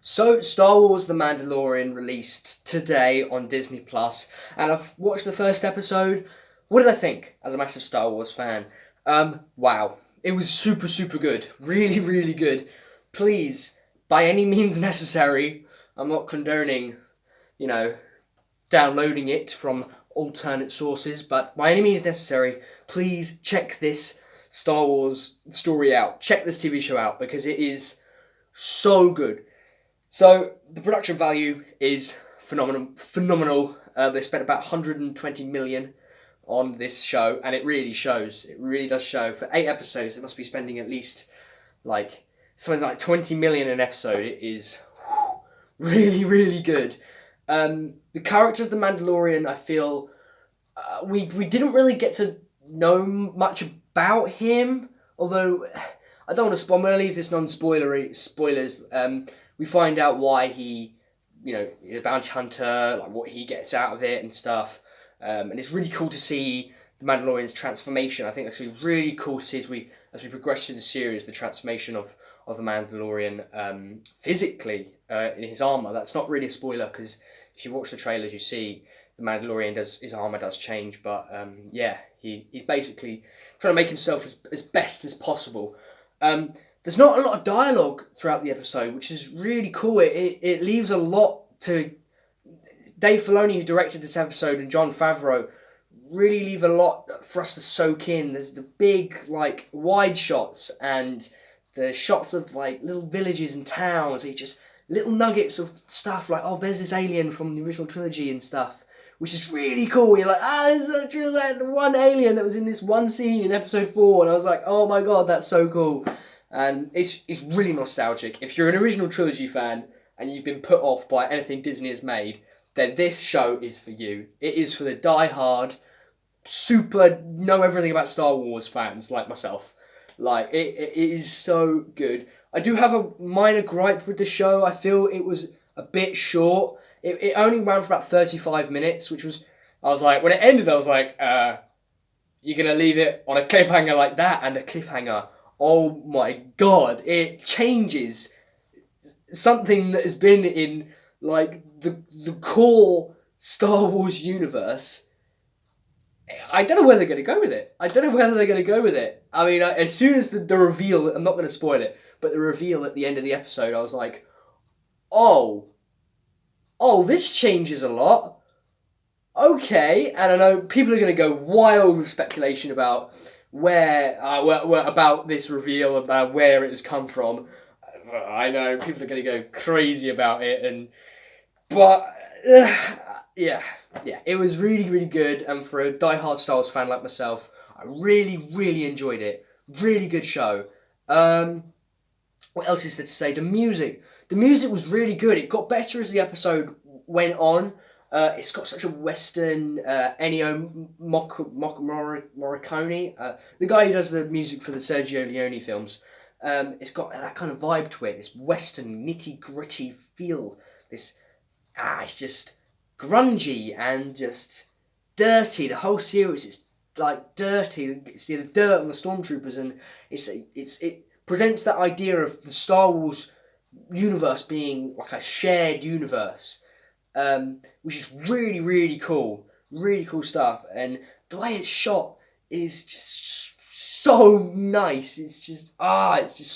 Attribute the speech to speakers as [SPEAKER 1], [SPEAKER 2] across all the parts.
[SPEAKER 1] So, Star Wars The Mandalorian released today on Disney Plus, and I've watched the first episode. What did I think as a massive Star Wars fan? Wow. It was super, super good. Really, really good. Please, by any means necessary, I'm not condoning, you know, downloading it from alternate sources, but by any means necessary, please check this Star Wars story out. Check this TV show out because it is so good. So the production value is phenomenal. Phenomenal. They spent about 120 million on this show, and it really shows. It really does show. For 8 episodes, they must be spending at least like something like 20 million an episode. It is really, really good. The character of the Mandalorian, I feel, we didn't really get to know much about him. Although I don't want to spoil. I'm going to leave this spoilers. We find out why he, is a bounty hunter, like what he gets out of it and stuff. And it's really cool to see the Mandalorian's transformation. I think it's really cool to see as we progress through the series, the transformation of the Mandalorian physically in his armor. That's not really a spoiler because if you watch the trailers, you see the Mandalorian his armor does change. But he's basically trying to make himself as best as possible. There's not a lot of dialogue throughout the episode, which is really cool. It leaves a lot to Dave Filoni, who directed this episode, and Jon Favreau really leave a lot for us to soak in. There's the big, wide shots and the shots of, little villages and towns. It's just little nuggets of stuff like, oh, there's this alien from the original trilogy and stuff, which is really cool. You're like, this is the one alien that was in this one scene in episode 4. And I was like, oh my god, that's so cool. And it's really nostalgic. If you're an original trilogy fan and you've been put off by anything Disney has made, then this show is for you. It is for the die-hard, super know everything about Star Wars fans like myself. It is so good. I do have a minor gripe with the show. I feel it was a bit short. It only ran for about 35 minutes, which was, I was like, when it ended, I was like, you're going to leave it on a cliffhanger like that? And a cliffhanger, oh my god, it changes something that has been in, the core Star Wars universe. I don't know where they're going to go with it. I mean, as soon as the reveal, I'm not going to spoil it, but the reveal at the end of the episode, I was like, oh, this changes a lot. Okay, and I know people are going to go wild with speculation about where about this reveal, about where it has come from. I know people are going to go crazy about it, but it was really, really good. And for a die-hard Star Wars fan like myself, I really, really enjoyed it. Really good show. What else is there to say? The music was really good. It got better as the episode went on. It's got such a Western Ennio Morricone, the guy who does the music for the Sergio Leone films. It's got that kind of vibe to it, this Western nitty gritty feel. It's just grungy and just dirty. The whole series is dirty. It's the dirt on the stormtroopers, and it presents that idea of the Star Wars universe being like a shared universe. Which is really, really cool. Really cool stuff. And the way it's shot is just so nice. It's just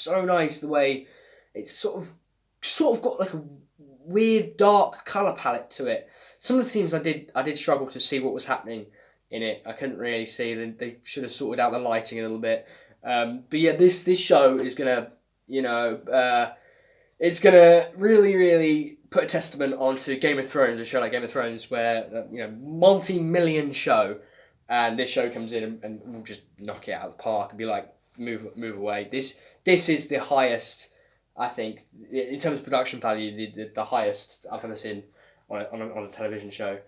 [SPEAKER 1] so nice the way it's sort of got like a weird dark colour palette to it. Some of the scenes I did struggle to see what was happening in it. I couldn't really see. They should have sorted out the lighting a little bit. But yeah, this show is gonna, it's gonna really, really put a testament onto Game of Thrones, a show like Game of Thrones, where multi-million show, and this show comes in and will just knock it out of the park and be like, move away. This is the highest, I think, in terms of production value, the highest I've ever seen on a television show.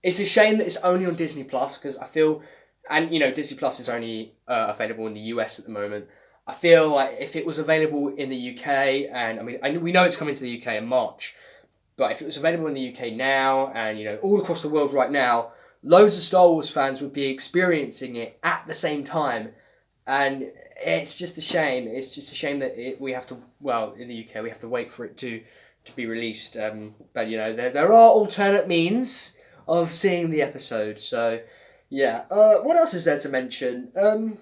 [SPEAKER 1] It's a shame that it's only on Disney Plus because I feel, and Disney Plus is only available in the US at the moment. I feel like if it was available in the UK, and we know it's coming to the UK in March, but if it was available in the UK now and all across the world right now, loads of Star Wars fans would be experiencing it at the same time, and it's just a shame. It's just a shame that we have to. Well, in the UK, we have to wait for it to be released. But you know, there are alternate means of seeing the episode. So yeah. What else is there to mention?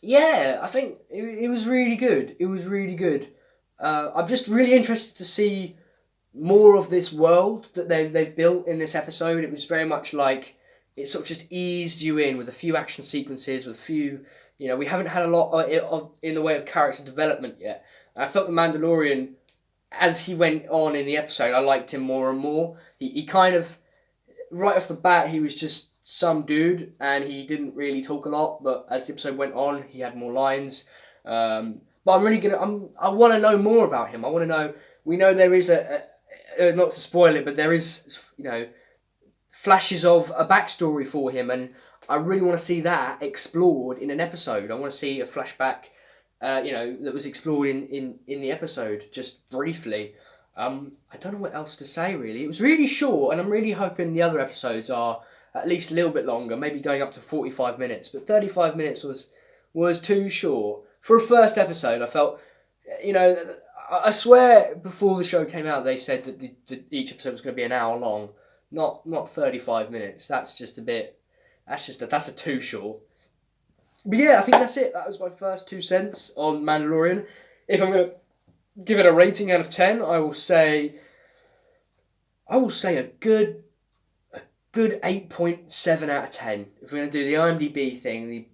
[SPEAKER 1] Yeah, I think it was really good. It was really good. I'm just really interested to see more of this world that they've built in this episode. It was very much like it sort of just eased you in with a few action sequences, with a few, you know, we haven't had a lot in the way of character development yet. I felt the Mandalorian, as he went on in the episode, I liked him more and more. He kind of, right off the bat, he was just some dude, and he didn't really talk a lot. But as the episode went on, he had more lines. But I want to know more about him. I want to know. We know there is not to spoil it, but there is, you know, flashes of a backstory for him, and I really want to see that explored in an episode. I want to see a flashback, you know, that was explored in the episode just briefly. I don't know what else to say really. It was really short, and I'm really hoping the other episodes are at least a little bit longer, maybe going up to 45 minutes. But 35 minutes was too short for a first episode. I felt, you know, I swear before the show came out, they said that each episode was going to be an hour long, not 35 minutes. That's just a bit. That's a too short. But yeah, I think that's it. That was my first 2 cents on Mandalorian. If I'm going to give it a rating out of 10, I will say a good 8.7 out of 10. If we're going to do the IMDb thing,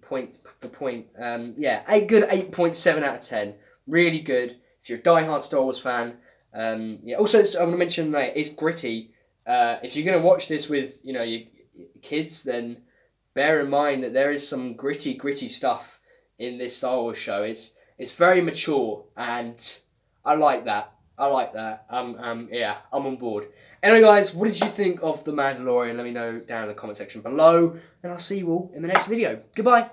[SPEAKER 1] yeah, a good 8.7 out of 10. Really good. If you're a die-hard Star Wars fan, yeah. Also, I want to mention that it's gritty. If you're going to watch this with, you know, your kids, then bear in mind that there is some gritty stuff in this Star Wars show. It's very mature, and I like that. Yeah, I'm on board. Anyway, guys, what did you think of The Mandalorian? Let me know down in the comment section below, and I'll see you all in the next video. Goodbye.